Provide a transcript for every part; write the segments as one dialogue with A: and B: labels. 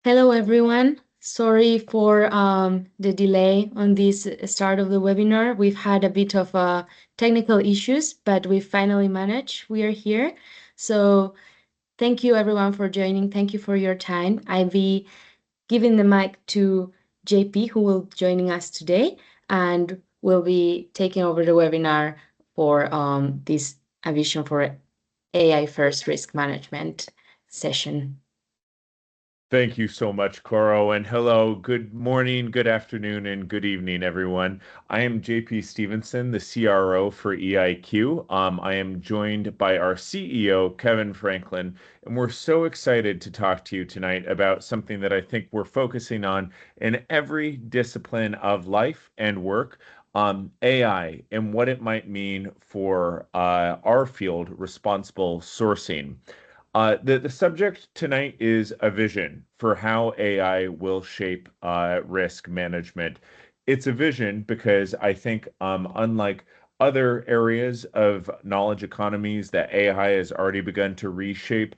A: Hello, everyone. Sorry for the delay on this start of the webinar. We've had a bit of technical issues, but we finally managed. We are here. So thank you, everyone, for joining. Thank you for your time. I'll be giving the mic to JP, who will be joining us today, and will be taking over the webinar for this A Vision for AI First Risk Management session.
B: Thank you so much, Coro, and hello, good morning, good afternoon, and good evening, everyone. I am JP Stevenson, the CRO for EiQ. I am joined by our CEO, Kevin Franklin, and we're so excited to talk to you tonight about something that I think we're focusing on in every discipline of life and work, AI, and what it might mean for our field, responsible sourcing. The subject tonight is a vision for how AI will shape risk management. It's a vision because I think, unlike other areas of knowledge economies that AI has already begun to reshape,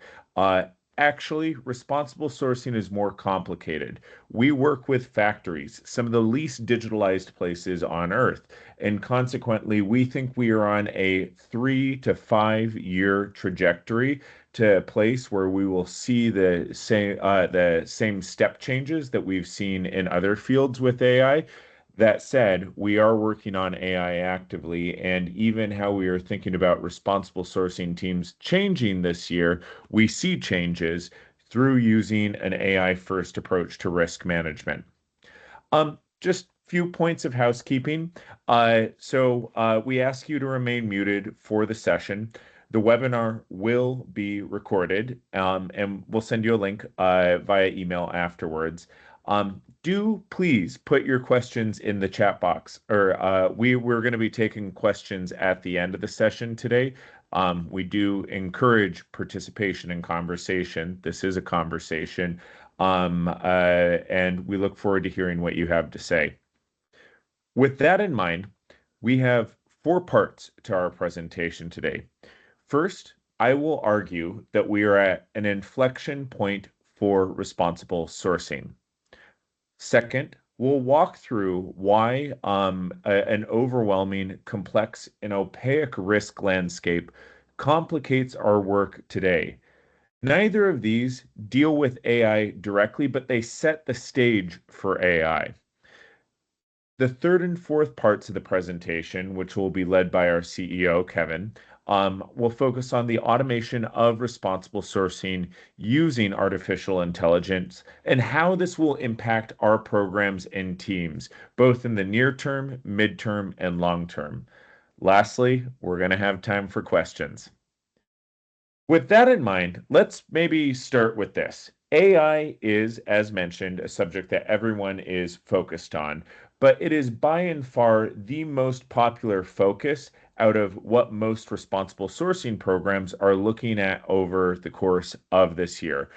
B: actually, responsible sourcing is more complicated. We work with factories, some of the least digitalized places on Earth, and consequently, we think we are on a 3 to 5 year trajectory to a place where we will see the same step changes that we've seen in other fields with AI. That said, we are working on AI actively, and even how we are thinking about responsible sourcing teams changing this year, we see changes through using an AI first approach to risk management. Just few points of housekeeping. We ask you to remain muted for the session. The webinar will be recorded, and we'll send you a link via email afterwards. Do please put your questions in the chat box, or we're going to be taking questions at the end of the session today. We do encourage participation and conversation. This is a conversation, and we look forward to hearing what you have to say. With that in mind, we have 4 parts to our presentation today. First, I will argue that we are at an inflection point for responsible sourcing. Second, we'll walk through why an overwhelming, complex, and opaque risk landscape complicates our work today. Neither of these deal with AI directly, but they set the stage for AI. The third and fourth parts of the presentation, which will be led by our CEO, Kevin, will focus on the automation of responsible sourcing using artificial intelligence and how this will impact our programs and teams, both in the near term, midterm, and long term. Lastly, we're going to have time for questions. With that in mind, let's maybe start with this. AI is, as mentioned, a subject that everyone is focused on, but it is by and far the most popular focus out of what most responsible sourcing programs are looking at over the course of this year.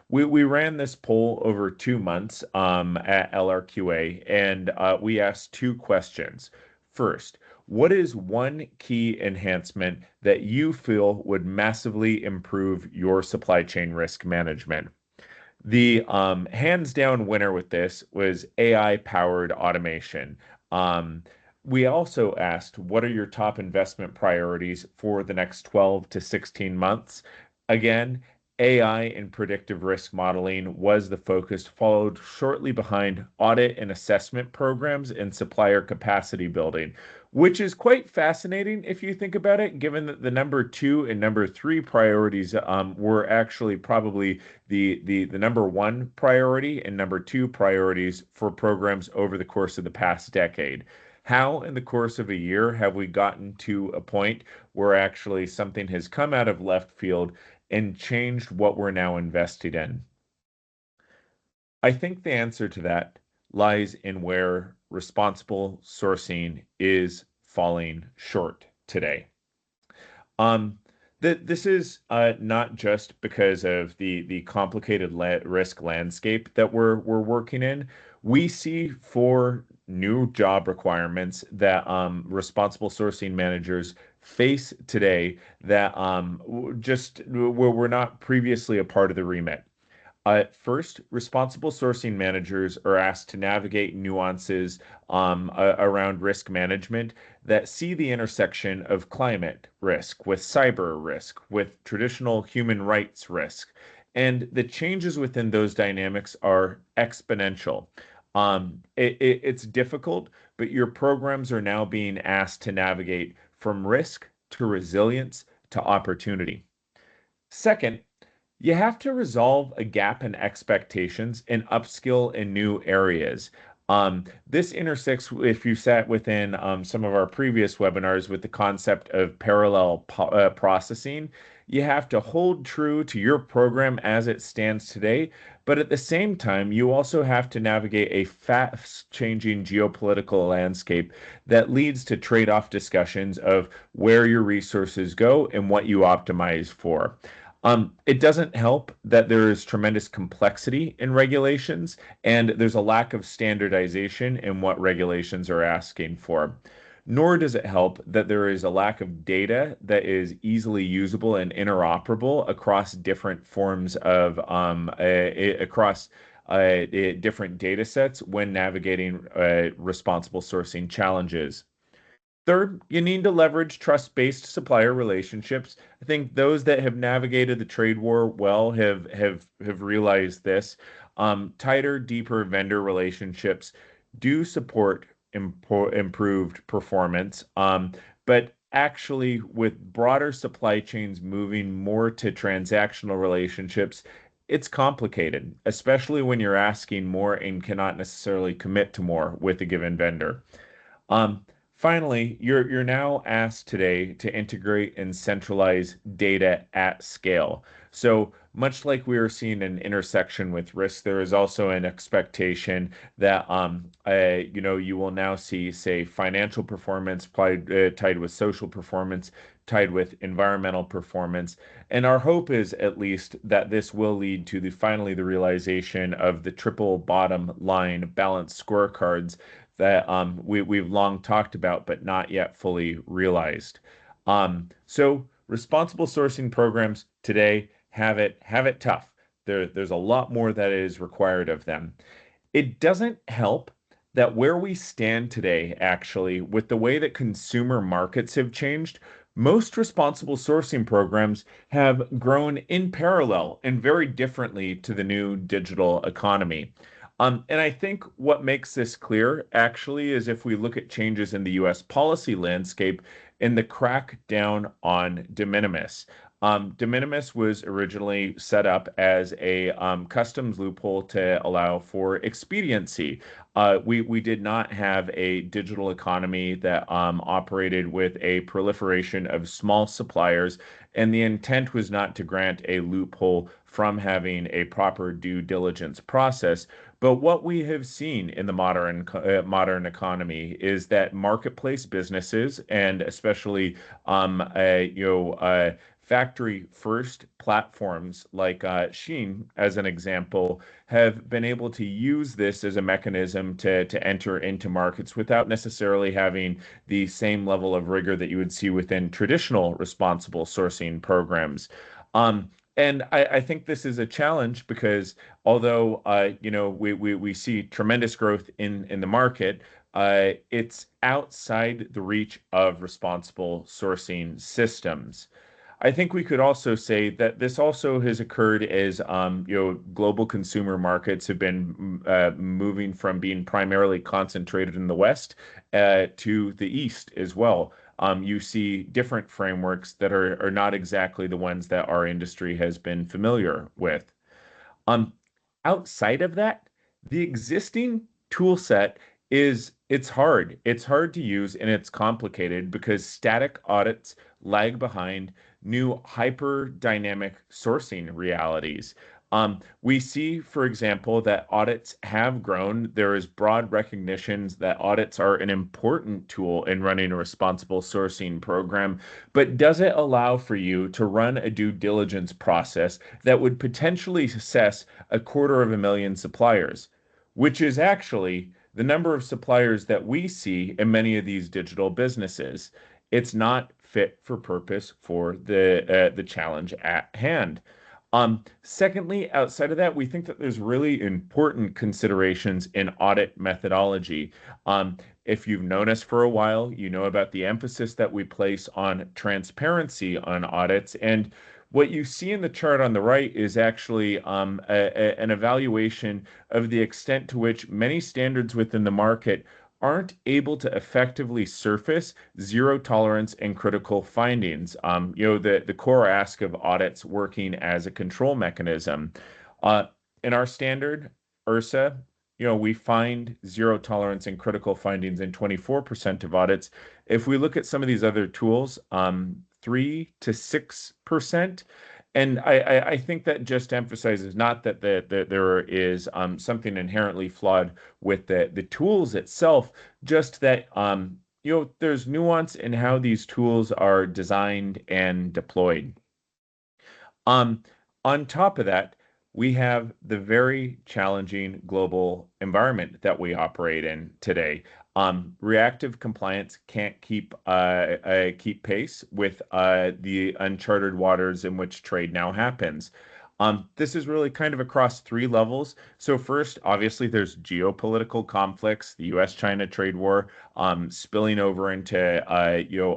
B: We ran this poll over 2 months at LRQA, and we asked 2 questions. First, what is one key enhancement that you feel would massively improve your supply chain risk management? The hands down winner with this was AI-powered automation. We also asked, what are your top investment priorities for the next 12 to 16 months? Again, AI and predictive risk modeling was the focus, followed shortly behind audit and assessment programs and supplier capacity building, which is quite fascinating if you think about it, given that the number 2 and number 3 priorities were actually probably the number 1 priority and number 2 priorities for programs over the course of the past decade. How in the course of a year have we gotten to a point where actually something has come out of left field and changed what we're now invested in? I think the answer to that lies in where responsible sourcing is falling short today. This is not just because of the complicated risk landscape that we're working in. We see 4 new job requirements that responsible sourcing managers face today that just were not previously a part of the remit. First, responsible sourcing managers are asked to navigate nuances around risk management that see the intersection of climate risk with cyber risk, with traditional human rights risk. And the changes within those dynamics are exponential. It's difficult, but your programs are now being asked to navigate from risk to resilience to opportunity. Second, you have to resolve a gap in expectations and upskill in new areas. This intersects, if you sat within some of our previous webinars, with the concept of parallel processing. You have to hold true to your program as it stands today, but at the same time, you also have to navigate a fast-changing geopolitical landscape that leads to trade-off discussions of where your resources go and what you optimize for. It doesn't help that there is tremendous complexity in regulations, and there's a lack of standardization in what regulations are asking for. Nor does it help that there is a lack of data that is easily usable and interoperable across different forms of across different data sets when navigating responsible sourcing challenges. Third, you need to leverage trust-based supplier relationships. I think those that have navigated the trade war well have realized this. Tighter, deeper vendor relationships do support improved performance, but actually, with broader supply chains moving more to transactional relationships, it's complicated, especially when you're asking more and cannot necessarily commit to more with a given vendor. Um, Finally, you're now asked today to integrate and centralize data at scale. So much like we are seeing an intersection with risk, there is also an expectation that you will now see, say, financial performance tied with social performance, tied with environmental performance. And our hope is at least that this will lead to finally the realization of the triple bottom line balanced scorecards that we've long talked about but not yet fully realized. So responsible sourcing programs today have it tough. There's a lot more that is required of them. It doesn't help that where we stand today, actually, with the way that consumer markets have changed, most responsible sourcing programs have grown in parallel and very differently to the new digital economy. And I think what makes this clear actually is if we look at changes in the US policy landscape in the crackdown on de minimis. De minimis was originally set up as a customs loophole to allow for expediency. We did not have a digital economy that operated with a proliferation of small suppliers, and the intent was not to grant a loophole from having a proper due diligence process. But what we have seen in the modern economy is that marketplace businesses, and especially factory first platforms like Shein, as an example, have been able to use this as a mechanism to enter into markets without necessarily having the same level of rigor that you would see within traditional responsible sourcing programs. And I think this is a challenge because although we see tremendous growth in the market, it's outside the reach of responsible sourcing systems. I think we could also say that this also has occurred as global consumer markets have been moving from being primarily concentrated in the West to the East as well. You see different frameworks that are not exactly the ones that our industry has been familiar with. Um, Outside of that, the existing tool set it's hard. It's hard to use and it's complicated because static audits lag behind new hyper dynamic sourcing realities. We see, for example, that audits have grown. There is broad recognition that audits are an important tool in running a responsible sourcing program, but does it allow for you to run a due diligence process that would potentially assess 250,000 suppliers, which is actually the number of suppliers that we see in many of these digital businesses? It's not fit for purpose for the challenge at hand. Secondly, outside of that, we think that there's really important considerations in audit methodology. Um, if you've known us for a while, you know about the emphasis that we place on transparency on audits. And what you see in the chart on the right is actually an evaluation of the extent to which many standards within the market aren't able to effectively surface zero tolerance and critical findings. The core ask of audits working as a control mechanism. Uh, in our standard, URSA, we find zero tolerance and critical findings in 24% of audits. If we look at some of these other tools, 3 to 6%. And I think that just emphasizes not that there is something inherently flawed with the tools itself, just that there's nuance in how these tools are designed and deployed. Um, on top of that, we have the very challenging global environment that we operate in today. Reactive compliance can't keep pace with the uncharted waters in which trade now happens. This is really kind of across three levels. So first, obviously, there's geopolitical conflicts, the U.S.-China trade war, spilling over into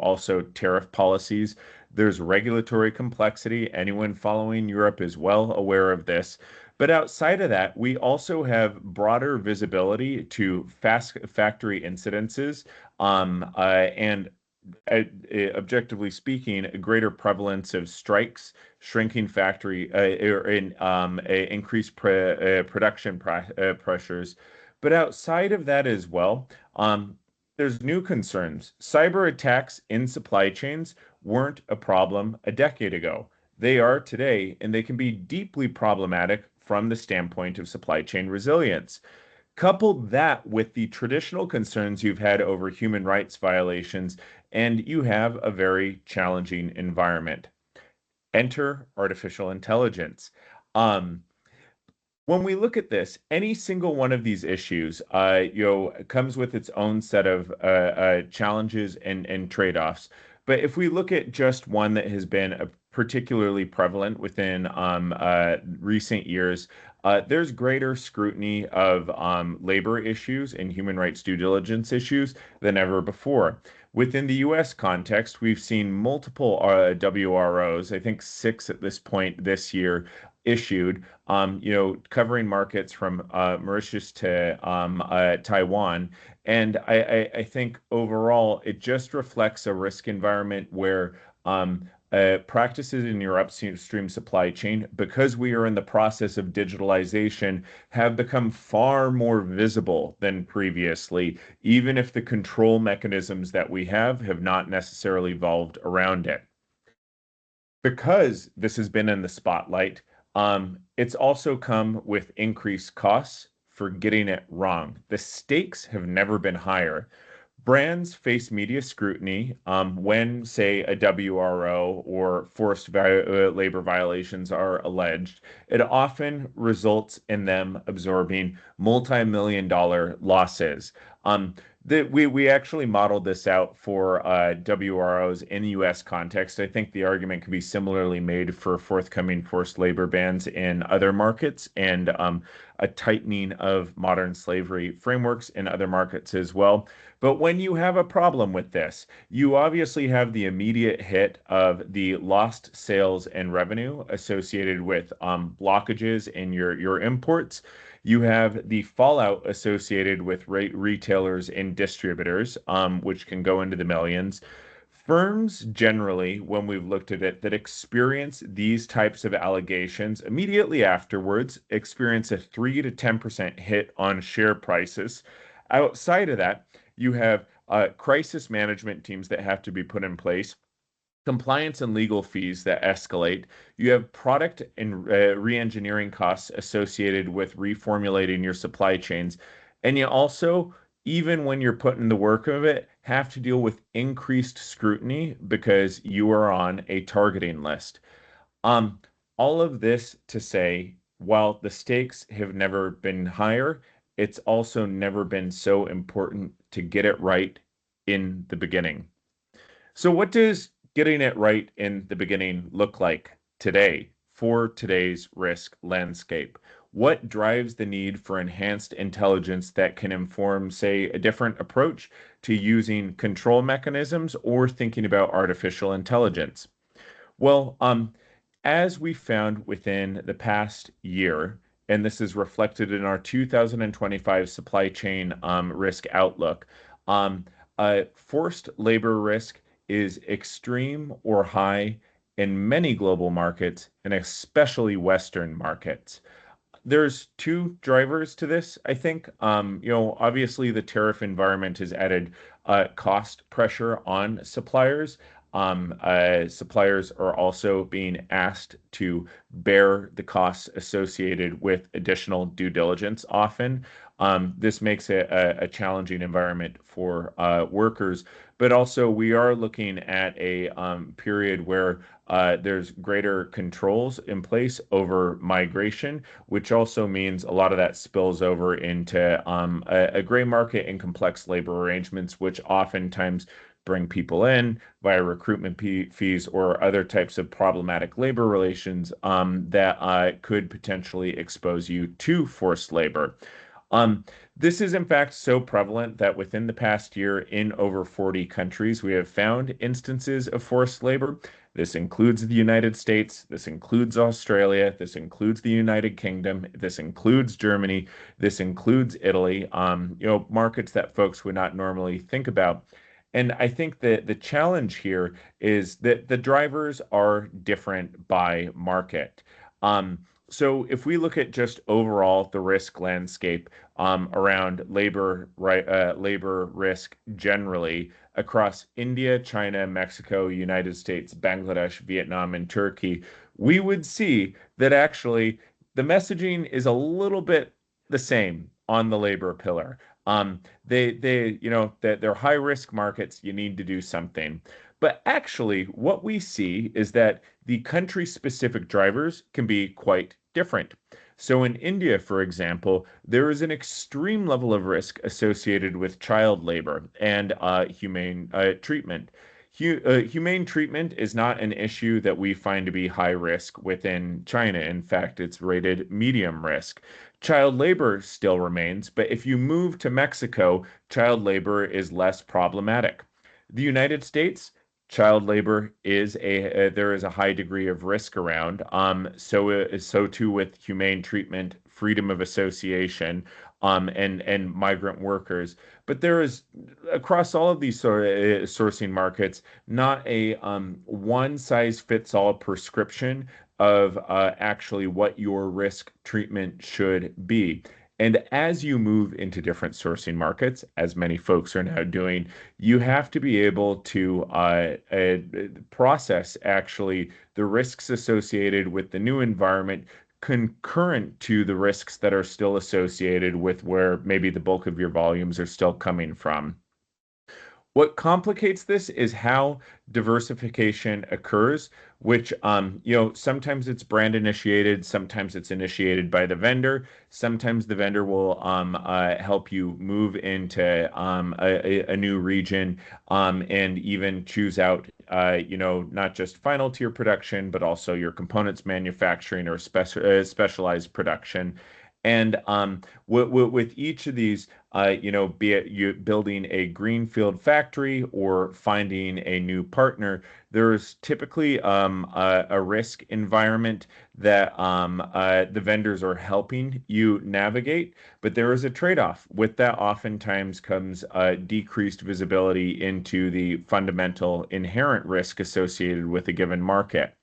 B: also tariff policies. There's regulatory complexity. Anyone following Europe is well aware of this. But outside of that, we also have broader visibility to fast factory incidences, and objectively speaking, a greater prevalence of strikes, shrinking factory, increased production pressures. But outside of that as well, there's new concerns. Cyber attacks in supply chains weren't a problem a decade ago. They are today, and they can be deeply problematic from the standpoint of supply chain resilience. Couple that with the traditional concerns you've had over human rights violations, and you have a very challenging environment. Enter artificial intelligence. Um, when we look at this, any single one of these issues, comes with its own set of challenges and trade-offs. But if we look at just one that has been particularly prevalent within recent years, there's greater scrutiny of labor issues and human rights due diligence issues than ever before. Within the US context, we've seen multiple WROs, I think six at this point this year, issued, covering markets from Mauritius to Taiwan. And I think overall, it just reflects a risk environment where practices in your upstream supply chain, because we are in the process of digitalization, have become far more visible than previously, even if the control mechanisms that we have not necessarily evolved around it. Because this has been in the spotlight, it's also come with increased costs for getting it wrong. The stakes have never been higher. Brands face media scrutiny when, say, a WRO or labor violations are alleged. It often results in them absorbing multi-million-dollar losses. We actually modeled this out for WROs in the U.S. context. I think the argument could be similarly made for forthcoming forced labor bans in other markets and a tightening of modern slavery frameworks in other markets as well. But when you have a problem with this, you obviously have the immediate hit of the lost sales and revenue associated with blockages in your imports. You have the fallout associated with retailers and distributors, which can go into the millions. Firms generally, when we've looked at it, that experience these types of allegations immediately afterwards experience a 3 to 10% hit on share prices. Outside of that, you have crisis management teams that have to be put in place, compliance and legal fees that escalate. You have product and re-engineering costs associated with reformulating your supply chains. And you also, even when you're putting the work of it, have to deal with increased scrutiny because you are on a targeting list. Um, all of this to say, while the stakes have never been higher, it's also never been so important to get it right in the beginning. So what does getting it right in the beginning look like today for today's risk landscape? What drives the need for enhanced intelligence that can inform, say, a different approach to using control mechanisms or thinking about artificial intelligence? Well, as we found within the past year, and this is reflected in our 2025 supply chain risk outlook, um, forced labor risk is extreme or high in many global markets, and especially Western markets. There's two drivers to this, I think. Obviously the tariff environment has added cost pressure on suppliers. Suppliers are also being asked to bear the costs associated with additional due diligence often. This makes it a challenging environment for workers, but also we are looking at a period where there's greater controls in place over migration, which also means a lot of that spills over into a gray market and complex labor arrangements, which oftentimes bring people in via recruitment fees or other types of problematic labor relations that could potentially expose you to forced labor. Um, this is in fact so prevalent that within the past year, in over 40 countries, we have found instances of forced labor. This includes the United States, this includes Australia, this includes the United Kingdom, this includes Germany, this includes Italy, markets that folks would not normally think about. And I think that the challenge here is that the drivers are different by market. Um, so if we look at just overall the risk landscape around labor risk generally across India, China, Mexico, United States, Bangladesh, Vietnam, and Turkey, we would see that actually the messaging is a little bit the same on the labor pillar. That they're high risk markets. You need to do something. But actually, what we see is that the country specific drivers can be quite different. So in India, for example, there is an extreme level of risk associated with child labor and humane treatment. Humane treatment is not an issue that we find to be high risk within China. In fact, it's rated medium risk. Child labor still remains, but if you move to Mexico, child labor is less problematic. The United States, child labor is there is a high degree of risk around. So too with humane treatment, freedom of association, and migrant workers. But there is across all of these sourcing markets not a one size fits all prescription of actually what your risk treatment should be. And as you move into different sourcing markets, as many folks are now doing, you have to be able to process actually the risks associated with the new environment concurrent to the risks that are still associated with where maybe the bulk of your volumes are still coming from. What complicates this is how diversification occurs, which, sometimes it's brand initiated, sometimes it's initiated by the vendor, sometimes the vendor will help you move into a new region and even choose out, not just final tier production, but also your components manufacturing or specialized production. And with each of these, be it you building a greenfield factory or finding a new partner, there's typically a risk environment that the vendors are helping you navigate, but there is a trade-off. With that, oftentimes comes decreased visibility into the fundamental inherent risk associated with a given market.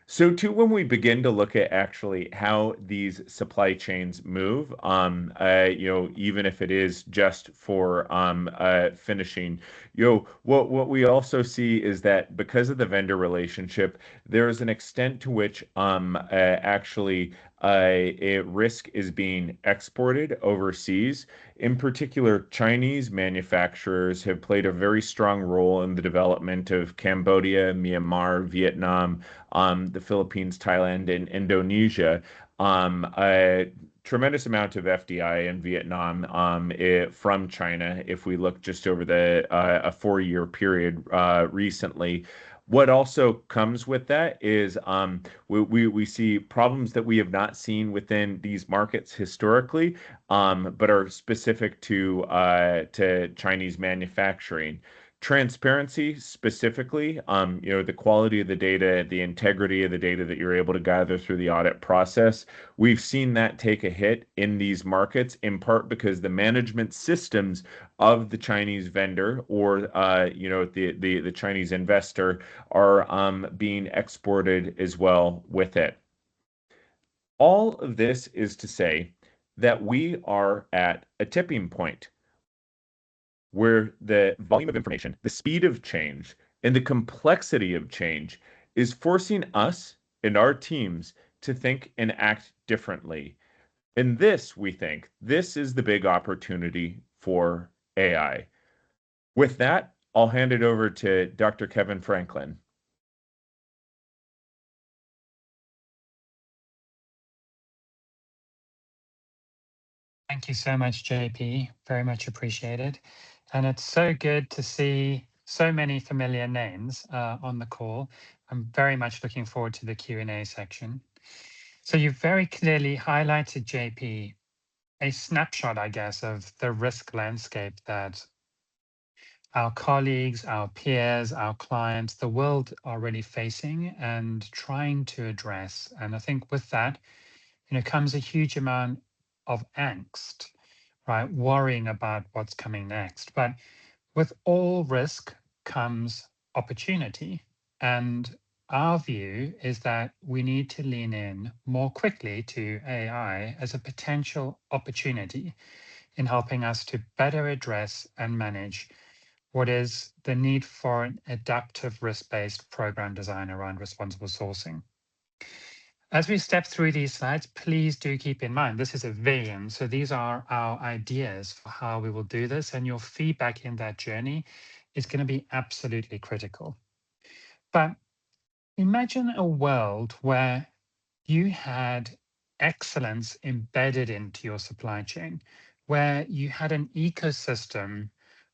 B: So too, when we begin to look at actually how these supply chains move, even if it is just for finishing, what we also see is that because of the vendor relationship, there is an extent to which actually a risk is being exported overseas. In particular, Chinese manufacturers have played a very strong role in the development of Cambodia, Myanmar, Vietnam, the Philippines, Thailand, and Indonesia. A tremendous amount of FDI in Vietnam from China, if we look just over the a 4-year period recently. What also comes with that is we see problems that we have not seen within these markets historically, but are specific to Chinese manufacturing. Transparency specifically, the quality of the data, the integrity of the data that you're able to gather through the audit process. We've seen that take a hit in these markets, in part because the management systems of the Chinese vendor or the Chinese investor are being exported as well with it. All of this is to say that we are at a tipping point where the volume of information, the speed of change, and the complexity of change is forcing us and our teams to think and act differently. And this, we think, this is the big opportunity for AI. With that, I'll hand it over to Dr. Kevin Franklin.
C: Thank you so much, JP. Very much appreciated. And it's so good to see so many familiar names on the call. I'm very much looking forward to the Q&A section. So you've very clearly highlighted, JP, a snapshot, I guess, of the risk landscape that our colleagues, our peers, our clients, the world are really facing and trying to address. And I think with that, comes a huge amount of angst, right? Worrying about what's coming next. But with all risk comes opportunity. And our view is that we need to lean in more quickly to AI as a potential opportunity in helping us to better address and manage what is the need for an adaptive risk-based program design around responsible sourcing. As we step through these slides, please do keep in mind, this is a vision. So these are our ideas for how we will do this, and your feedback in that journey is going to be absolutely critical. But imagine a world where you had excellence embedded into your supply chain, where you had an ecosystem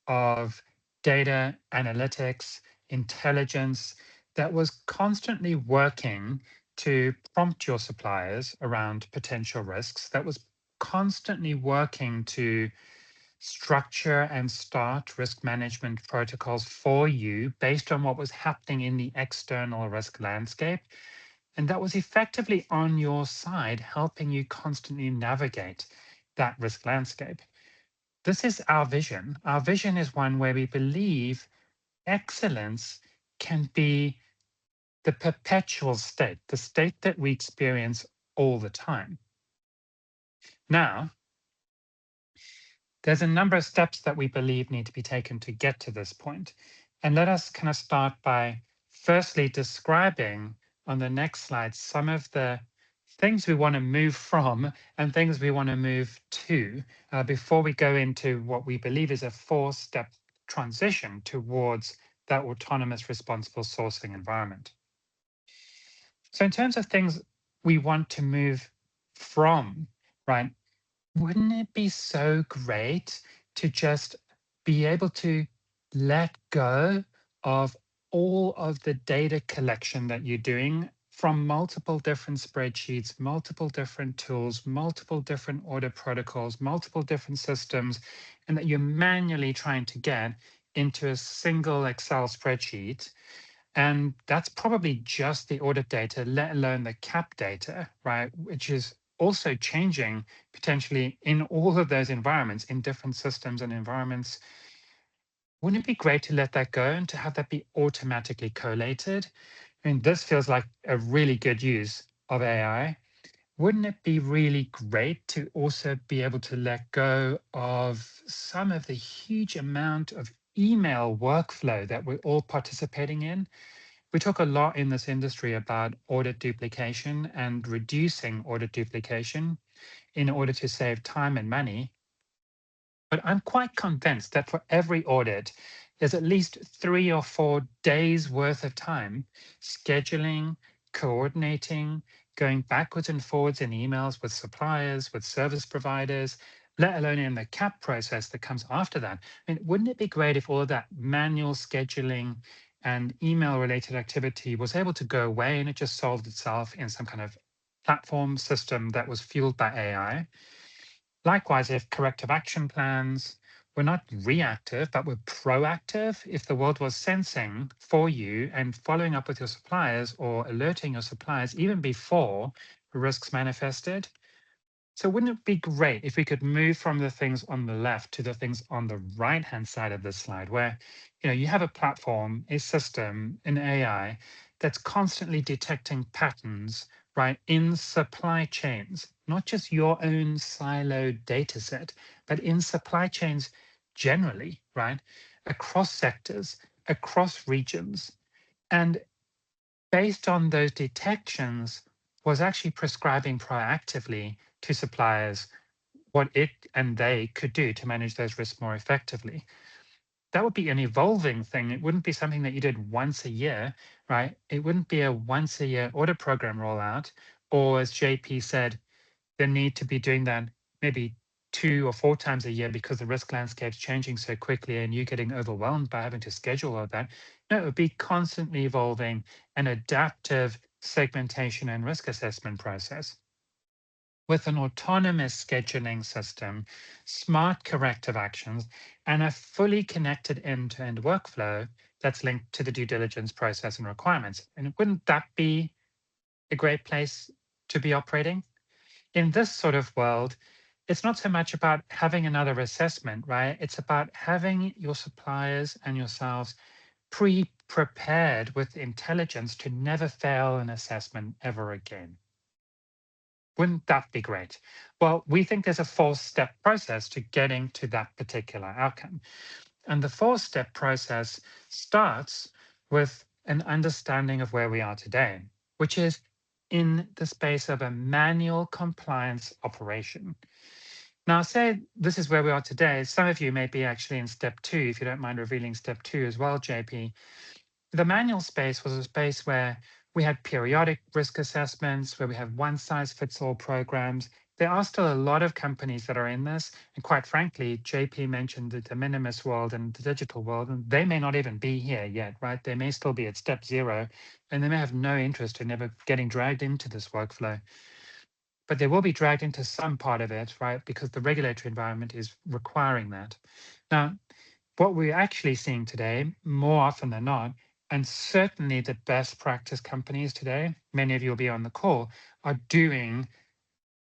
C: of data analytics, intelligence that was constantly working to prompt your suppliers around potential risks, that was constantly working to structure and start risk management protocols for you based on what was happening in the external risk landscape. And that was effectively on your side, helping you constantly navigate that risk landscape. This is our vision. Our vision is one where we believe excellence can be the perpetual state, the state that we experience all the time. Now, there's a number of steps that we believe need to be taken to get to this point. And let us kind of start by firstly describing on the next slide some of the things we want to move from and things we want to move to before we go into what we believe is a 4-step transition towards that autonomous responsible sourcing environment. So in terms of things we want to move from, right, wouldn't it be so great to just be able to let go of all of the data collection that you're doing from multiple different spreadsheets, multiple different tools, multiple different order protocols, multiple different systems, and that you're manually trying to get into a single Excel spreadsheet? And that's probably just the audit data, let alone the CAP data, right? Which is also changing potentially in all of those environments, in different systems and environments. Wouldn't it be great to let that go and to have that be automatically collated? I mean, this feels like a really good use of AI. Wouldn't it be really great to also be able to let go of some of the huge amount of email workflow that we're all participating in? We talk a lot in this industry about audit duplication and reducing audit duplication in order to save time and money. But I'm quite convinced that for every audit, there's at least 3 or 4 days worth of time scheduling, coordinating, going backwards and forwards in emails with suppliers, with service providers, let alone in the CAP process that comes after that. I mean, wouldn't it be great if all of that manual scheduling and email-related activity was able to go away and it just solved itself in some kind of platform system that was fueled by AI. Likewise, if corrective action plans were not reactive, but were proactive, if the world was sensing for you and following up with your suppliers or alerting your suppliers even before risks manifested. So wouldn't it be great if we could move from the things on the left to the things on the right-hand side of this slide, where you have a platform, a system, an AI that's constantly detecting patterns, right, in supply chains, not just your own siloed data set, but in supply chains generally, right, across sectors, across regions. And based on those detections, was actually prescribing proactively to suppliers what it and they could do to manage those risks more effectively. That would be an evolving thing. It wouldn't be something that you did once a year, right? It wouldn't be a once a year audit program rollout, or as JP said, the need to be doing that maybe 2 or 4 times a year because the risk landscape's changing so quickly and you getting overwhelmed by having to schedule all of that. No, it would be constantly evolving an adaptive segmentation and risk assessment process. With an autonomous scheduling system, smart corrective actions, and a fully connected end-to-end workflow that's linked to the due diligence process and requirements. And wouldn't that be a great place to be operating? In this sort of world, it's not so much about having another assessment, right? It's about having your suppliers and yourselves pre-prepared with intelligence to never fail an assessment ever again. Wouldn't that be great? Well, we think there's a 4-step process to getting to that particular outcome. And the 4-step process starts with an understanding of where we are today, which is in the space of a manual compliance operation. Now, say this is where we are today. Some of you may be actually in step 2, if you don't mind revealing step 2 as well, JP. The manual space was a space where we had periodic risk assessments, where we have one-size-fits-all programs. There are still a lot of companies that are in this. And quite frankly, JP mentioned the de minimis world and the digital world, and they may not even be here yet, right? They may still be at step 0, and they may have no interest in ever getting dragged into this workflow. But they will be dragged into some part of it, right? Because the regulatory environment is requiring that. Now, what we're actually seeing today, more often than not, and certainly the best practice companies today, many of you will be on the call, are doing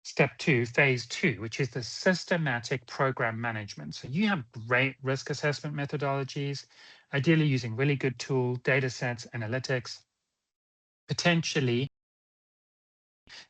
C: step 2, phase 2, which is the systematic program management. So you have great risk assessment methodologies, ideally using really good tool, data sets, analytics, potentially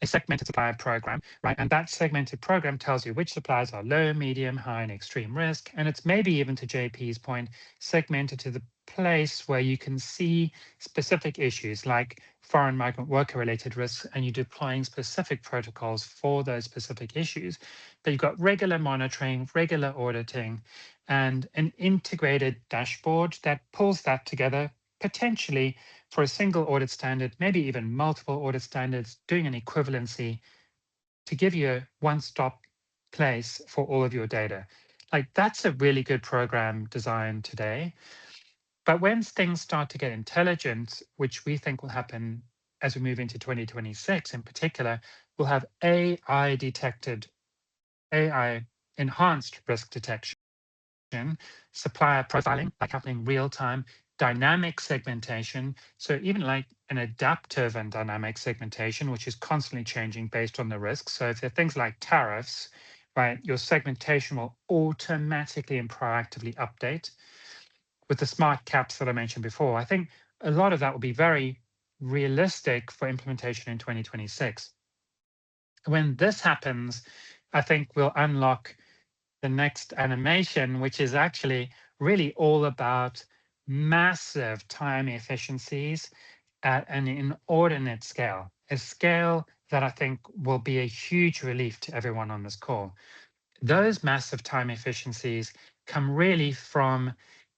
C: a segmented supplier program, right? And that segmented program tells you which suppliers are low, medium, high, and extreme risk. And it's maybe even to JP's point, segmented to the place where you can see specific issues like foreign migrant worker related risks, and you're deploying specific protocols for those specific issues. But you've got regular monitoring, regular auditing, and an integrated dashboard that pulls that together potentially for a single audit standard, maybe even multiple audit standards, doing an equivalency to give you a one-stop place for all of your data. Like that's a really good program design today. But when things start to get intelligent, which we think will happen as we move into 2026 in particular, we'll have AI detected, AI enhanced risk detection, supplier profiling, like happening real time, dynamic segmentation. So even like an adaptive and dynamic segmentation, which is constantly changing based on the risks. So if there are things like tariffs, right, your segmentation will automatically and proactively update. With the smart caps that I mentioned before, I think a lot of that will be very realistic for implementation in 2026. When this happens, I think we'll unlock the next animation, which is actually really all about massive time efficiencies at an inordinate scale, a scale that I think will be a huge relief to everyone on this call. Those massive time efficiencies come really from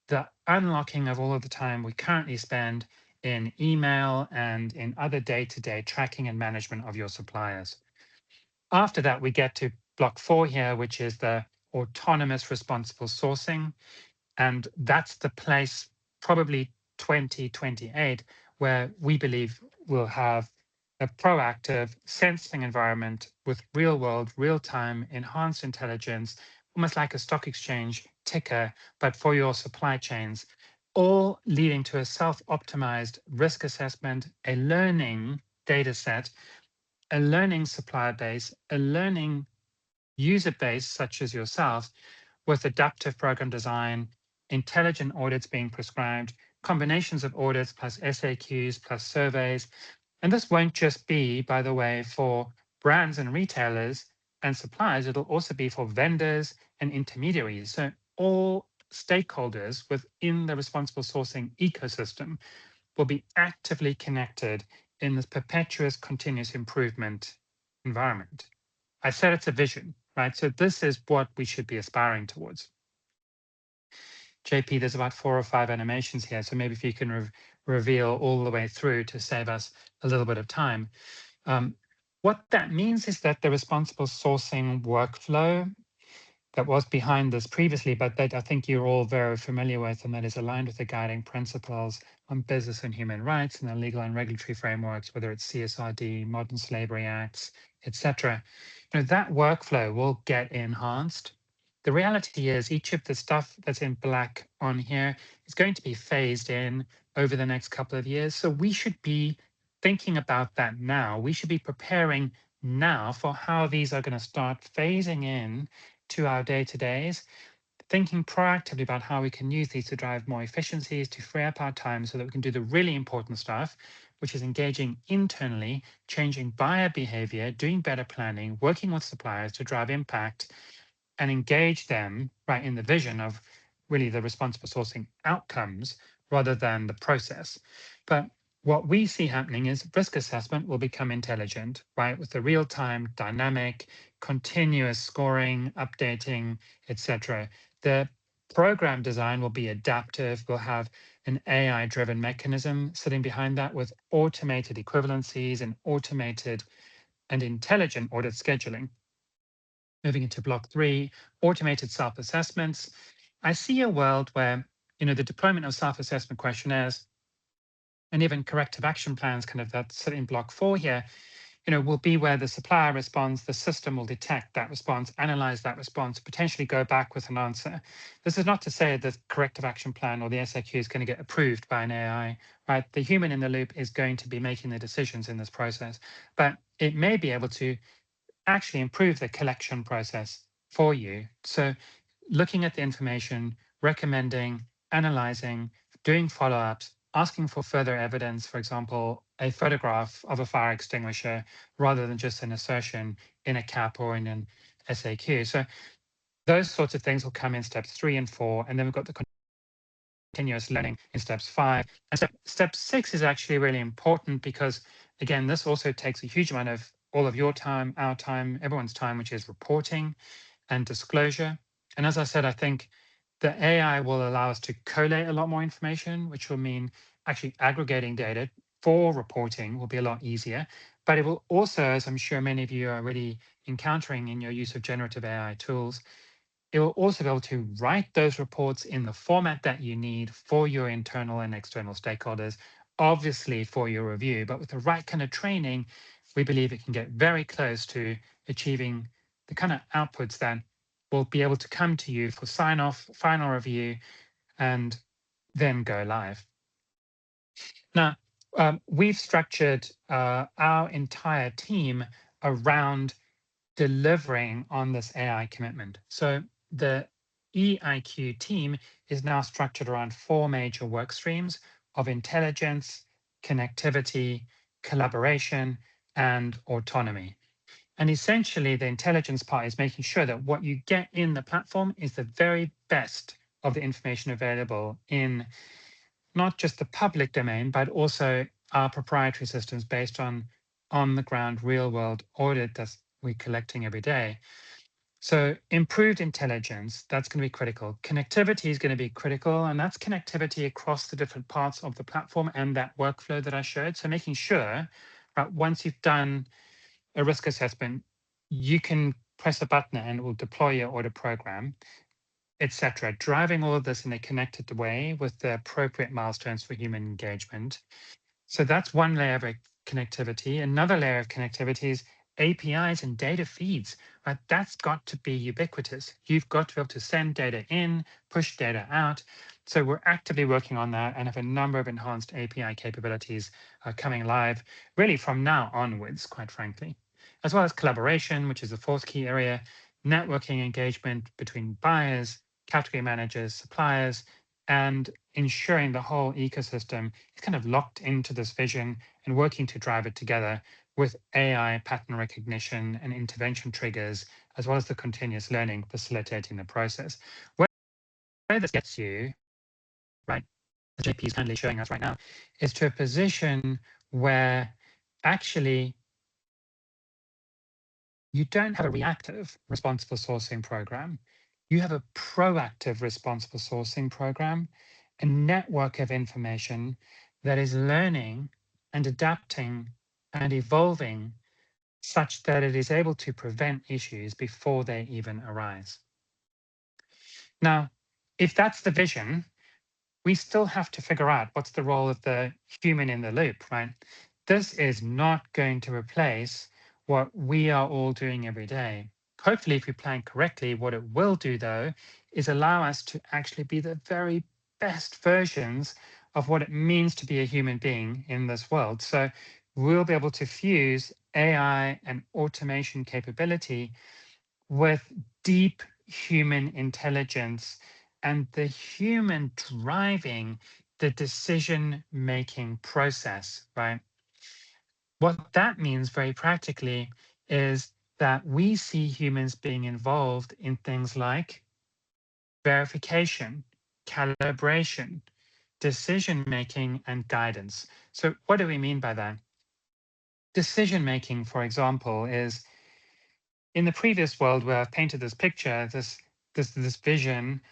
C: the unlocking of all of the time we currently spend in email and in other day-to-day tracking and management of your suppliers. After that, we get to block 4 here, which is the autonomous responsible sourcing. And that's the place probably 2028, where we believe we'll have a proactive sensing environment with real world, real time, enhanced intelligence, almost like a stock exchange ticker, but for your supply chains, all leading to a self-optimized risk assessment, a learning data set, a learning supplier base, a learning user base, such as yourself, with adaptive program design, intelligent audits being prescribed, combinations of audits plus SAQs plus surveys. And this won't just be, by the way, for brands and retailers and suppliers, it'll also be for vendors and intermediaries. So all stakeholders within the responsible sourcing ecosystem will be actively connected in this perpetuous continuous improvement environment. I said it's a vision, right? So this is what we should be aspiring towards. JP, there's about 4 or 5 animations here, so maybe if you can reveal all the way through to save us a little bit of time. What that means is that the responsible sourcing workflow that was behind this previously, but that I think you're all very familiar with, and that is aligned with the guiding principles on business and human rights and the legal and regulatory frameworks, whether it's CSRD, modern slavery acts, etc. That workflow will get enhanced. The reality is each of the stuff that's in black on here is going to be phased in over the next couple of years. So we should be thinking about that now. We should be preparing now for how these are going to start phasing in to our day-to-days, thinking proactively about how we can use these to drive more efficiencies, to free up our time so that we can do the really important stuff, which is engaging internally, changing buyer behavior, doing better planning, working with suppliers to drive impact and engage them right in the vision of really the responsible sourcing outcomes rather than the process. But what we see happening is risk assessment will become intelligent, right? With the real-time, dynamic, continuous scoring, updating, etc. The program design will be adaptive. We'll have an AI-driven mechanism sitting behind that with automated equivalencies and automated and intelligent audit scheduling. Moving into block 3, automated self-assessments. I see a world where the deployment of self-assessment questionnaires and even corrective action plans, kind of that sit in block 4 here, will be where the supplier responds, the system will detect that response, analyze that response, potentially go back with an answer. This is not to say that the corrective action plan or the SAQ is going to get approved by an AI, right? The human in the loop is going to be making the decisions in this process, but it may be able to actually improve the collection process for you. So looking at the information, recommending, analyzing, doing follow-ups, asking for further evidence, for example, a photograph of a fire extinguisher rather than just an assertion in a CAP or in an SAQ. So those sorts of things will come in steps 3 and 4, and then we've got the continuous learning in steps 5. And step 6 is actually really important because, again, this also takes a huge amount of all of your time, our time, everyone's time, which is reporting and disclosure. And as I said, I think the AI will allow us to collate a lot more information, which will mean actually aggregating data for reporting will be a lot easier. But it will also, as I'm sure many of you are already encountering in your use of generative AI tools, it will also be able to write those reports in the format that you need for your internal and external stakeholders, obviously for your review, but with the right kind of training, we believe it can get very close to achieving the kind of outputs that will be able to come to you for sign off, final review, and then go live. Now, we've structured our entire team around delivering on this AI commitment. So the EiQ team is now structured around 4 major work streams of intelligence, connectivity, collaboration, and autonomy. And essentially, the intelligence part is making sure that what you get in the platform is the very best of the information available in not just the public domain, but also our proprietary systems based on the ground real world audit that we're collecting every day. So improved intelligence, that's going to be critical. Connectivity is going to be critical, and that's connectivity across the different parts of the platform and that workflow that I showed. So making sure once you've done a risk assessment, you can press a button and it will deploy your audit program. etc. Driving all of this in a connected way with the appropriate milestones for human engagement. So that's one layer of connectivity. Another layer of connectivity is APIs and data feeds. Right? That's got to be ubiquitous. You've got to be able to send data in, push data out. So we're actively working on that and have a number of enhanced API capabilities coming live really from now onwards, quite frankly. As well as collaboration, which is the fourth key area, networking engagement between buyers, category managers, suppliers, and ensuring the whole ecosystem is kind of locked into this vision and working to drive it together with AI pattern recognition and intervention triggers, as well as the continuous learning facilitating the process. Where this gets you, right, as JP is kindly showing us right now, is to a position where actually you don't have a reactive responsible sourcing program. You have a proactive responsible sourcing program, a network of information that is learning and adapting and evolving such that it is able to prevent issues before they even arise. Now, if that's the vision, we still have to figure out what's the role of the human in the loop, right? This is not going to replace what we are all doing every day. Hopefully, if we plan correctly, what it will do, though, is allow us to actually be the very best versions of what it means to be a human being in this world. So we'll be able to fuse AI and automation capability with deep human intelligence and the human driving the decision making process, right? What that means very practically is that we see humans being involved in things like verification, calibration, decision making, and guidance. So, what do we mean by that? Decision making, for example, is in the previous world where I've painted this picture, this vision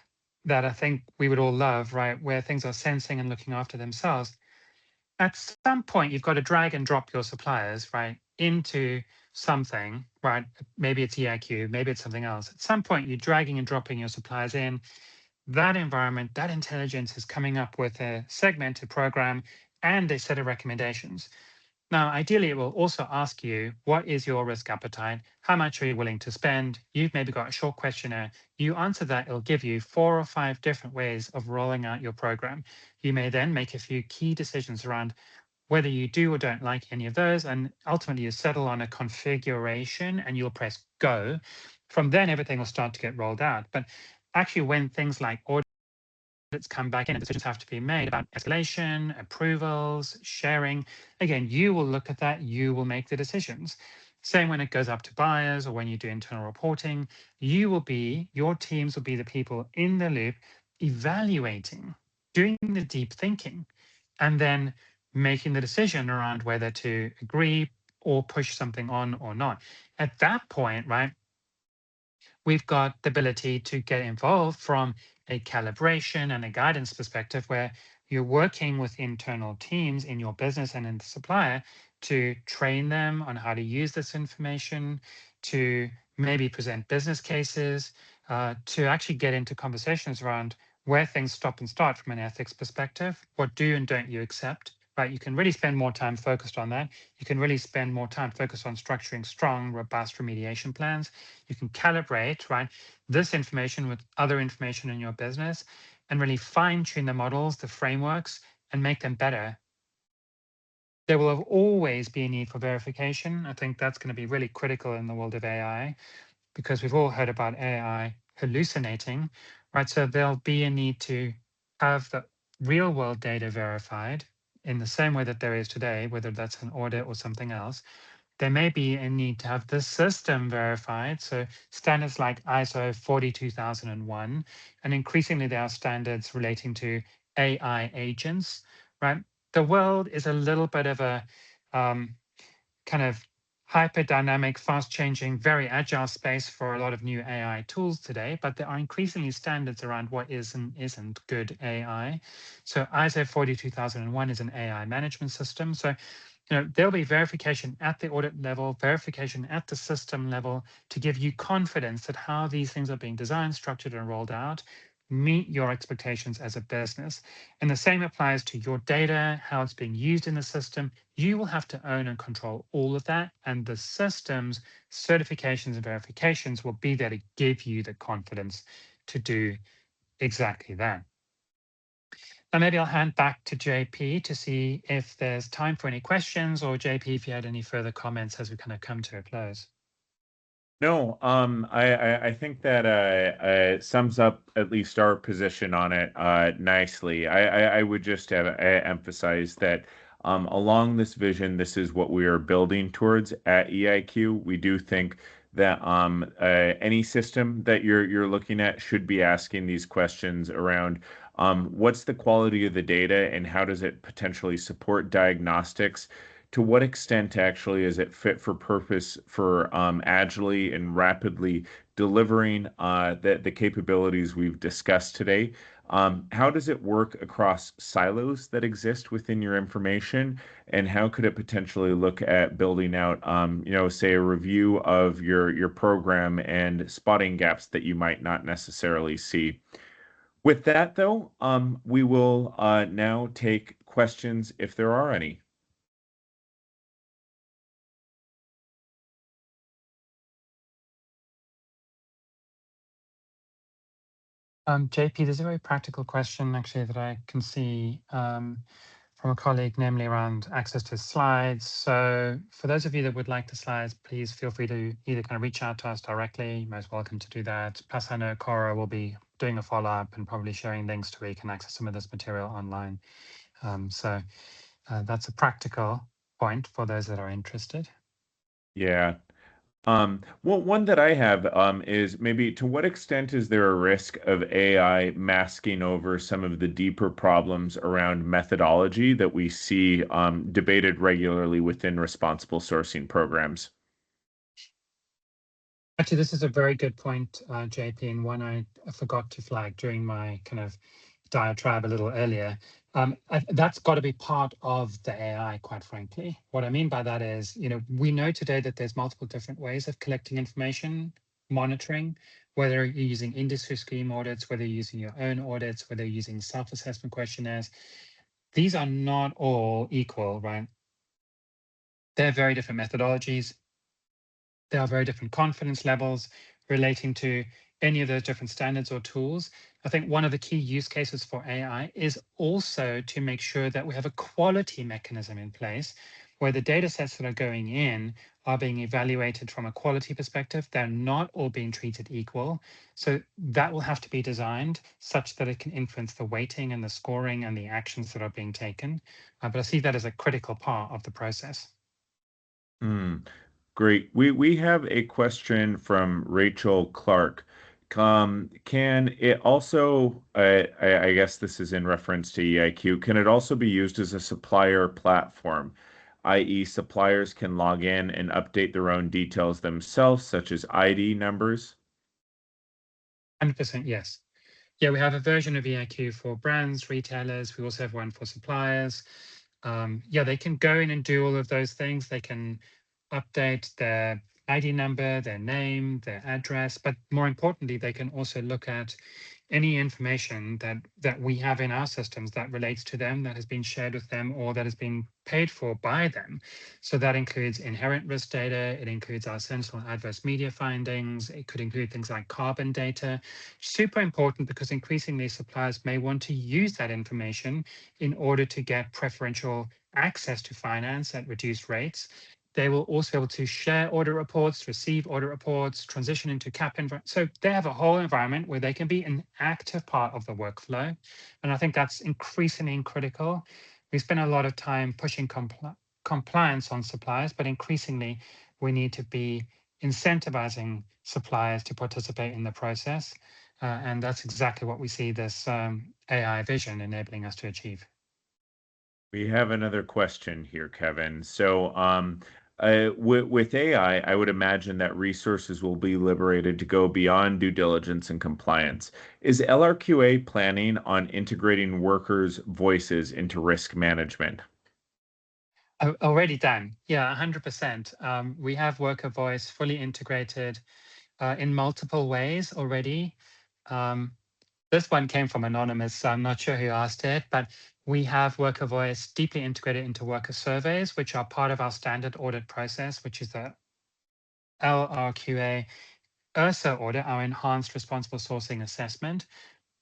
C: that I think we would all love, right? Where things are sensing and looking after themselves. At some point, you've got to drag and drop your suppliers, right, into something, right? Maybe it's EiQ, maybe it's something else. At some point, you're dragging and dropping your suppliers in. That environment, that intelligence is coming up with a segmented program and a set of recommendations. Now, ideally, it will also ask you, what is your risk appetite? How much are you willing to spend? You've maybe got a short questionnaire. You answer that, it'll give you 4 or 5 different ways of rolling out your program. You may then make a few key decisions around whether you do or don't like any of those. And ultimately, you settle on a configuration and you'll press go. From then, everything will start to get rolled out. But actually, when things like audits come back in and decisions have to be made about escalation, approvals, sharing. Again, you will look at that, you will make the decisions. Same when it goes up to buyers or when you do internal reporting, your teams will be the people in the loop evaluating, doing the deep thinking, and then making the decision around whether to agree or push something on or not. At that point, right, we've got the ability to get involved from a calibration and a guidance perspective where you're working with internal teams in your business and in the supplier to train them on how to use this information, to maybe present business cases, to actually get into conversations around where things stop and start from an ethics perspective. What do and don't you accept? Right, you can really spend more time focused on that. You can really spend more time focused on structuring strong, robust remediation plans. You can calibrate, right, this information with other information in your business and really fine tune the models, the frameworks, and make them better. There will always be a need for verification. I think that's going to be really critical in the world of AI because we've all heard about AI hallucinating, right? So there'll be a need to have the real world data verified in the same way that there is today, whether that's an audit or something else. There may be a need to have the system verified. So standards like ISO 42001, and increasingly there are standards relating to AI agents, right? The world is a little bit of a kind of hyper dynamic, fast changing, very agile space for a lot of new AI tools today, but there are increasingly standards around what is and isn't good AI. So ISO 42001 is an AI management system. So there'll be verification at the audit level, verification at the system level to give you confidence that how these things are being designed, structured, and rolled out meet your expectations as a business. And the same applies to your data, how it's being used in the system. You will have to own and control all of that. And the system's certifications and verifications will be there to give you the confidence to do exactly that. Now, maybe I'll hand back to JP to see if there's time for any questions, or JP, if you had any further comments as we kind of come to a close.
B: No, I think that sums up at least our position on it nicely. I would just emphasize that along this vision, this is what we are building towards at EiQ. We do think that any system that you're looking at should be asking these questions around what's the quality of the data and how does it potentially support diagnostics? To what extent actually is it fit for purpose for agilely and rapidly delivering the capabilities we've discussed today? How does it work across silos that exist within your information? And how could it potentially look at building out, say a review of your program and spotting gaps that you might not necessarily see? With that, though, we will now take questions if there are any.
C: JP, there's a very practical question actually that I can see from a colleague, namely around access to slides. So for those of you that would like the slides, please feel free to either kind of reach out to us directly. You're most welcome to do that. Plus, I know Cora will be doing a follow-up and probably sharing links to where you can access some of this material online. So that's a practical point for those that are interested.
B: Yeah. Well, one that I have is maybe to what extent is there a risk of AI masking over some of the deeper problems around methodology that we see debated regularly within responsible sourcing programs?
C: Actually, this is a very good point, JP, and one I forgot to flag during my kind of diatribe a little earlier. That's got to be part of the AI, quite frankly. What I mean by that is, we know today that there's multiple different ways of collecting information, monitoring, whether you're using industry scheme audits, whether you're using your own audits, whether you're using self-assessment questionnaires. These are not all equal, right? They're very different methodologies. There are very different confidence levels relating to any of those different standards or tools. I think one of the key use cases for AI is also to make sure that we have a quality mechanism in place where the data sets that are going in are being evaluated from a quality perspective. They're not all being treated equal. So that will have to be designed such that it can influence the weighting and the scoring and the actions that are being taken. But I see that as a critical part of the process.
B: Great. We have a question from Rachel Clark. Can it also, I guess this is in reference to EiQ, can it also be used as a supplier platform, i.e. suppliers can log in and update their own details themselves, such as ID numbers?
C: 100% yes. Yeah, we have a version of EiQ for brands, retailers. We also have one for suppliers. Yeah, they can go in and do all of those things. They can update their ID number, their name, their address, but more importantly, they can also look at any information that we have in our systems that relates to them, that has been shared with them, or that has been paid for by them. So that includes inherent risk data, it includes our sentinel adverse media findings, it could include things like carbon data. Super important because increasingly suppliers may want to use that information in order to get preferential access to finance at reduced rates. They will also be able to share audit reports, receive audit reports, transition into CAP environment. So they have a whole environment where they can be an active part of the workflow. And I think that's increasingly critical. We spend a lot of time pushing compliance on suppliers, but increasingly we need to be incentivizing suppliers to participate in the process. And that's exactly what we see this AI vision enabling us to achieve.
B: We have another question here, Kevin. So, with AI, I would imagine that resources will be liberated to go beyond due diligence and compliance. Is LRQA planning on integrating workers' voices into risk management?
C: Already done. Yeah, 100%. We have worker voice fully integrated in multiple ways already. This one came from Anonymous, so I'm not sure who asked it, but we have worker voice deeply integrated into worker surveys, which are part of our standard audit process, which is the LRQA URSA audit, our Enhanced Responsible Sourcing Assessment.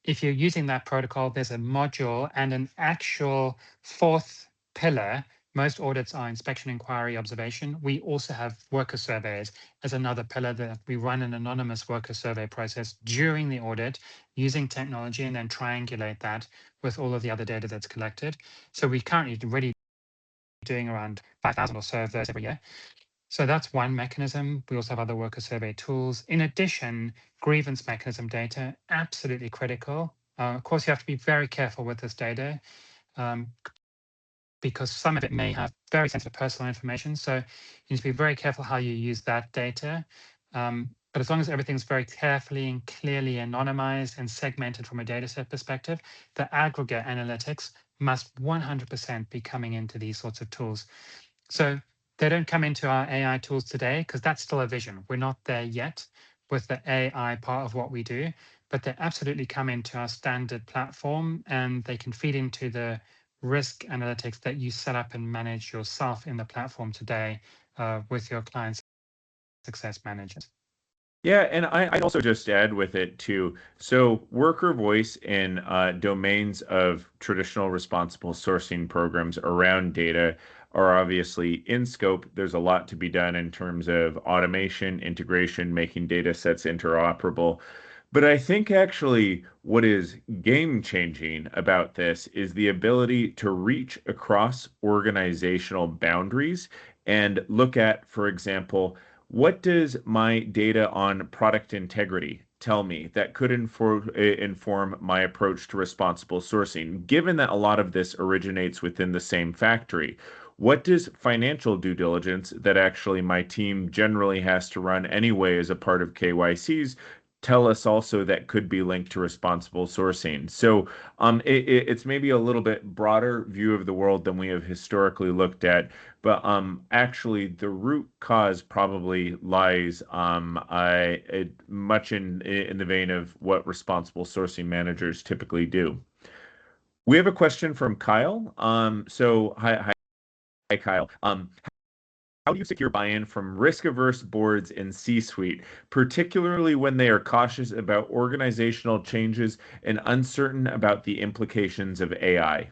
C: If you're using that protocol, there's a module and an actual fourth pillar. Most audits are inspection, inquiry, observation. We also have worker surveys as another pillar that we run an anonymous worker survey process during the audit using technology and then triangulate that with all of the other data that's collected. So we're currently already doing around 5,000 or so of those every year. So that's one mechanism. We also have other worker survey tools. In addition, grievance mechanism data, absolutely critical. Of course, you have to be very careful with this data um, because some of it may have very sensitive personal information. So you need to be very careful how you use that data. But as long as everything's very carefully and clearly anonymized and segmented from a data set perspective, the aggregate analytics must 100% be coming into these sorts of tools. So they don't come into our AI tools today because that's still a vision. We're not there yet with the AI part of what we do, but they absolutely come into our standard platform and they can feed into the risk analytics that you set up and manage yourself in the platform today with your client success managers.
B: Yeah, and I'd also just add with it too. So worker voice in domains of traditional responsible sourcing programs around data are obviously in scope. There's a lot to be done in terms of automation, integration, making data sets interoperable. But I think actually what is game changing about this is the ability to reach across organizational boundaries and look at, for example, what does my data on product integrity tell me that could inform my approach to responsible sourcing, given that a lot of this originates within the same factory? What does financial due diligence that actually my team generally has to run anyway as a part of KYCs tell us also that could be linked to responsible sourcing? So it's maybe a little bit broader view of the world than we have historically looked at, but actually the root cause probably lies much in the vein of what responsible sourcing managers typically do. We have a question from Kyle. So hi Kyle. How do you secure buy-in from risk-averse boards and C-suite, particularly when they are cautious about organizational changes and uncertain about the implications of AI?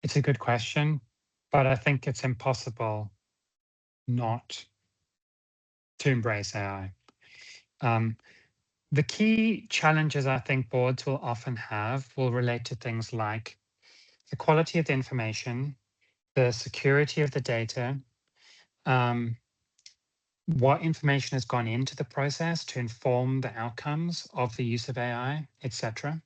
C: It's a good question, but I think it's impossible not to embrace AI. The key challenges I think boards will often have will relate to things like the quality of the information, the security of the data, what information has gone into the process to inform the outcomes of the use of AI, etc.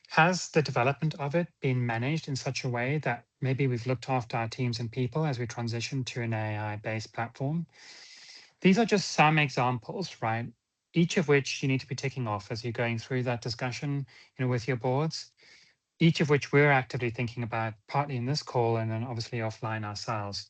C: Has the development of it been managed in such a way that maybe we've looked after our teams and people as we transition to an AI-based platform? These are just some examples, right? Each of which you need to be ticking off as you're going through that discussion, with your boards. Each of which we're actively thinking about, partly in this call and then obviously offline ourselves.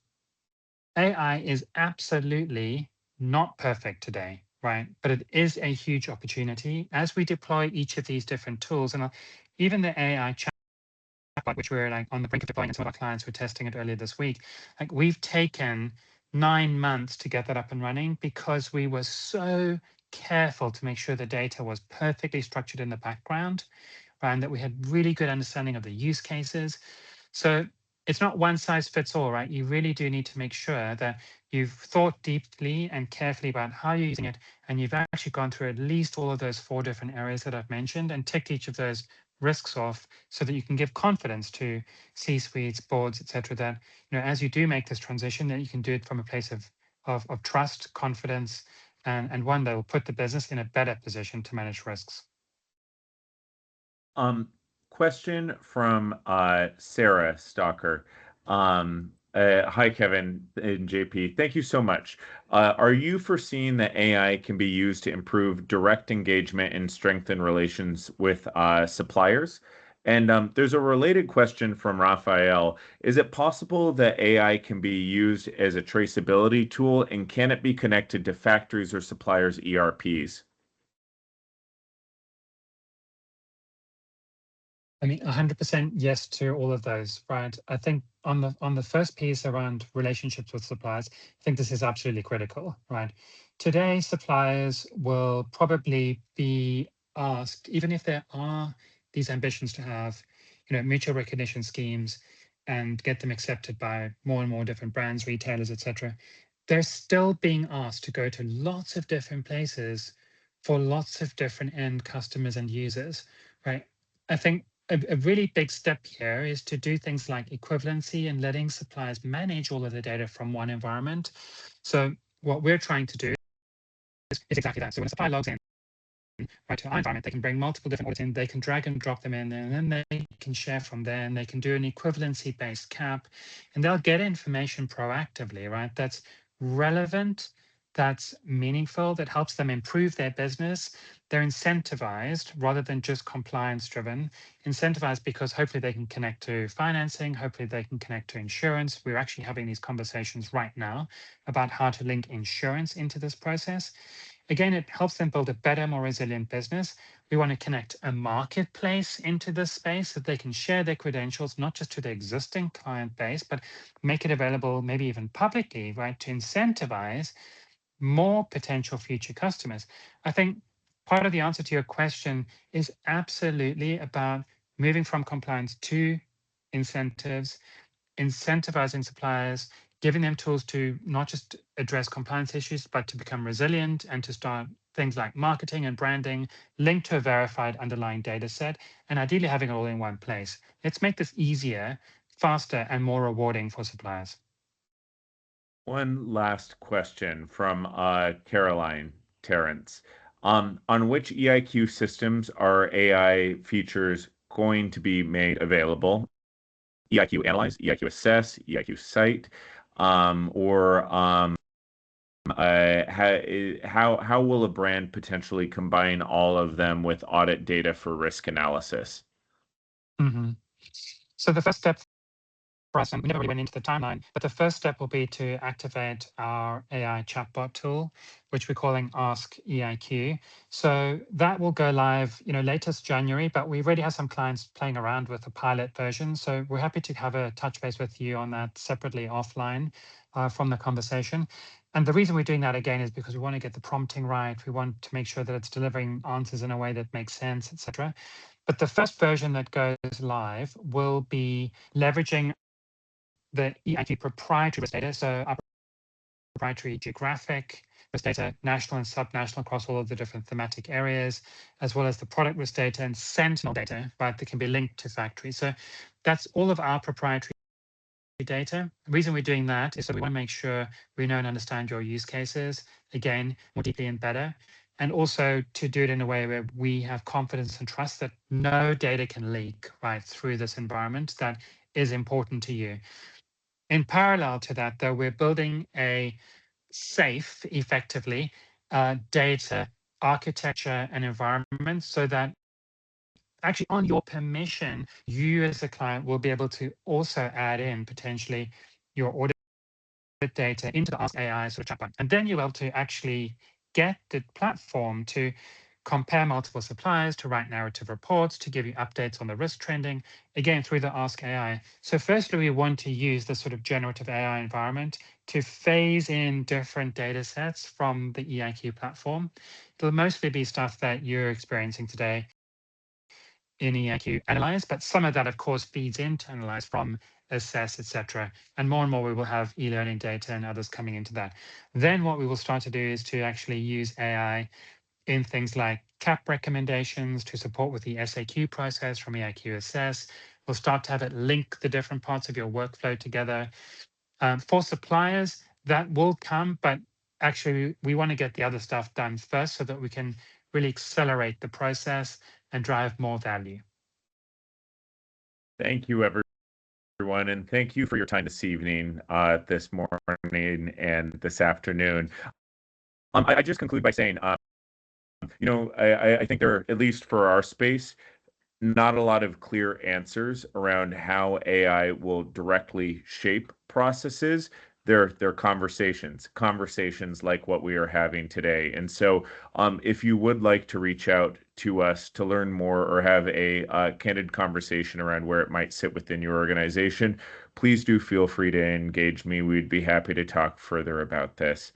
C: AI is absolutely not perfect today, right? But it is a huge opportunity as we deploy each of these different tools. And even the AI chatbot, which we're like on the brink of deploying, and some of our clients were testing it earlier this week. Like we've taken 9 months to get that up and running because we were so careful to make sure the data was perfectly structured in the background, right? And that we had really good understanding of the use cases. So it's not one size fits all, right? You really do need to make sure that you've thought deeply and carefully about how you're using it, and you've actually gone through at least all of those 4 different areas that I've mentioned and ticked each of those risks off so that you can give confidence to C-suites, boards, etc. that as you do make this transition, that you can do it from a place of trust, confidence, and one that will put the business in a better position to manage risks.
B: Question from Sarah Stalker. Hi, Kevin and JP. Thank you so much. Are you foreseeing that AI can be used to improve direct engagement and strengthen relations with suppliers? And there's a related question from Raphael. Is it possible that AI can be used as a traceability tool, and can it be connected to factories or suppliers' ERPs?
C: I mean, 100% yes to all of those, right? I think on the first piece around relationships with suppliers, I think this is absolutely critical, right? Today, suppliers will probably be asked, even if there are these ambitions to have, mutual recognition schemes and get them accepted by more and more different brands, retailers, etc. They're still being asked to go to lots of different places for lots of different end customers and users, right? I think a really big step here is to do things like equivalency and letting suppliers manage all of the data from one environment. So what we're trying to do is exactly that. So when a supplier logs in, right, to our environment, they can bring multiple different audits in, they can drag and drop them in, and then they can share from there, and they can do an equivalency-based cap, and they'll get information proactively, right? That's relevant, that's meaningful, that helps them improve their business. They're incentivized rather than just compliance driven, incentivized because hopefully they can connect to financing, hopefully they can connect to insurance. We're actually having these conversations right now about how to link insurance into this process. Again, it helps them build a better, more resilient business. We want to connect a marketplace into this space so they can share their credentials, not just to the existing client base, but make it available, maybe even publicly, right, to incentivize more potential future customers. I think part of the answer to your question is absolutely about moving from compliance to incentives, incentivizing suppliers, giving them tools to not just address compliance issues, but to become resilient and to start things like marketing and branding linked to a verified underlying data set, and ideally having it all in one place. Let's make this easier, faster, and more rewarding for suppliers.
B: One last question from Caroline Terrence. On which EiQ systems are AI features going to be made available? EiQ Analyze, EiQ Assess, EiQ Cite, or how will a brand potentially combine all of them with audit data for risk analysis?
C: Mm-hmm. So the first step for us, and we never really went into the timeline, but the first step will be to activate our AI chatbot tool, which we're calling Ask EiQ. So that will go live, latest January, but we already have some clients playing around with the pilot version. So we're happy to have a touch base with you on that separately offline from the conversation. And the reason we're doing that again is because we want to get the prompting right. We want to make sure that it's delivering answers in a way that makes sense, etc. But the first version that goes live will be leveraging the EiQ proprietary risk data, so our proprietary geographic risk data, national and subnational across all of the different thematic areas, as well as the product risk data and sentinel data, right, that can be linked to factories. So that's all of our proprietary data. The reason we're doing that is so we want to make sure we know and understand your use cases, again, more deeply and better, and also to do it in a way where we have confidence and trust that no data can leak right through this environment that is important to you. In parallel to that, though, we're building a safe, effectively, data architecture and environment so that actually on your permission, you as a client will be able to also add in potentially your audit data into the Ask AI sort of chatbot. And then you're able to actually get the platform to compare multiple suppliers, to write narrative reports, to give you updates on the risk trending, again, through the Ask AI. So firstly, we want to use the sort of generative AI environment to phase in different data sets from the EiQ platform. It'll mostly be stuff that you're experiencing today in EiQ Analyze, but some of that, of course, feeds into Analyze from Assess, etc. And more we will have e-learning data and others coming into that. Then what we will start to do is to actually use AI in things like CAP recommendations to support with the SAQ process from EiQ Assess. We'll start to have it link the different parts of your workflow together. For suppliers, that will come, but actually we want to get the other stuff done first so that we can really accelerate the process and drive more value.
B: Thank you, everyone. everyone, and thank you for your time this evening, this morning, and this afternoon. I just conclude by saying, I think there are, at least for our space, not a lot of clear answers around how AI will directly shape processes. They're conversations like what we are having today. And so, if you would like to reach out to us to learn more or have a candid conversation around where it might sit within your organization, please do feel free to engage me. We'd be happy to talk further about this.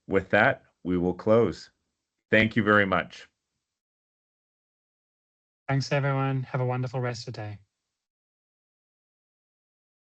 B: With that, we will close. Thank you very much.
C: Thanks, everyone. Have a wonderful rest of the day.